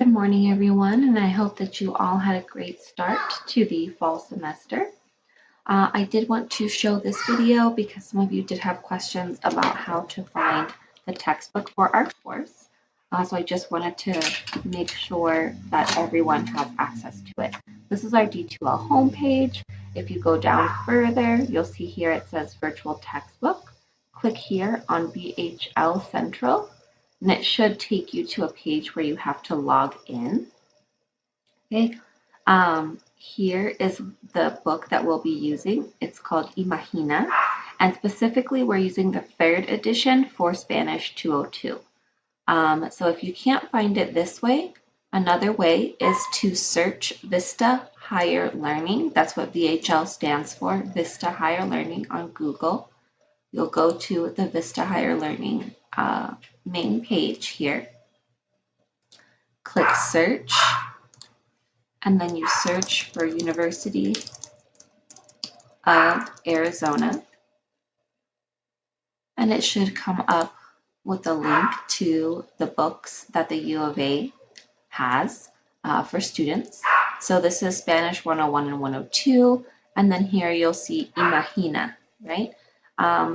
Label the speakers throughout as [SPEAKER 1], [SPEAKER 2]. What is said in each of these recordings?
[SPEAKER 1] Good morning, everyone, and I hope that you all had a great start to the fall semester. I did want to show this video because some of you did have questions about how to find the textbook for our course. So I just wanted to make sure that everyone has access to it. This is our D2L homepage. If you go down further, you'll see here it says virtual textbook. Click here on VHL Central, and it should take you to a page where you have to log in. Okay, here is the book that we'll be using. It's called Imagina, and specifically we're using the third edition for Spanish 202. So if you can't find it this way, another way is to search Vista Higher Learning. That's what VHL stands for, Vista Higher Learning on Google. You'll go to the Vista Higher Learning main page here. Click search, and then you search for University of Arizona, and it should come up with a link to the books that the U of A has for students. So this is Spanish 101 and 102, and then here you'll see Imagina, right?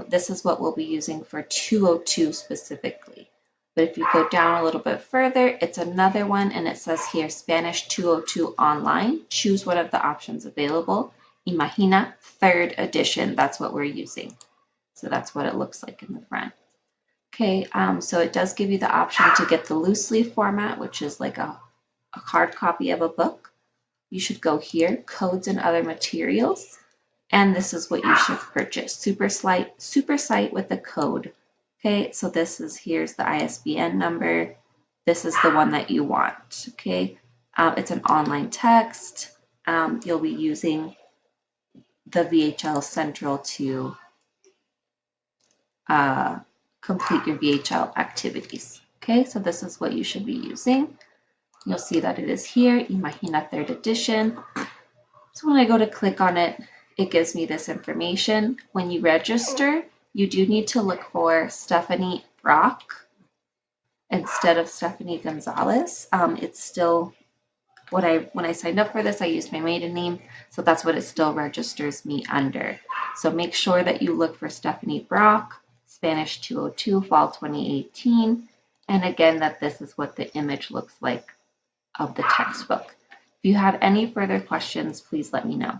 [SPEAKER 1] This is what we'll be using for 202 specifically. But if you go down a little bit further, it's another one, and it says here Spanish 202 online. Choose one of the options available. Imagina, third edition, that's what we're using. So that's what it looks like in the front. Okay, so it does give you the option to get the loose leaf format, which is like a hard copy of a book. You should go here, codes and other materials, and this is what you should purchase. Super site with the code. Okay, so here's the ISBN number. This is the one that you want. Okay, it's an online text. You'll be using the VHL Central to complete your VHL activities. Okay, so this is what you should be using. You'll see that it is here, Imagina third edition. So when I go to click on it, it gives me this information. When you register, you do need to look for Stephanie Brock instead of Stephanie Gonzalez. It's still when I signed up for this, I used my maiden name, so that's what it still registers me under. So make sure that you look for Stephanie Brock, Spanish 202, Fall 2018, and again that this is what the image looks like of the textbook. If you have any further questions, please let me know.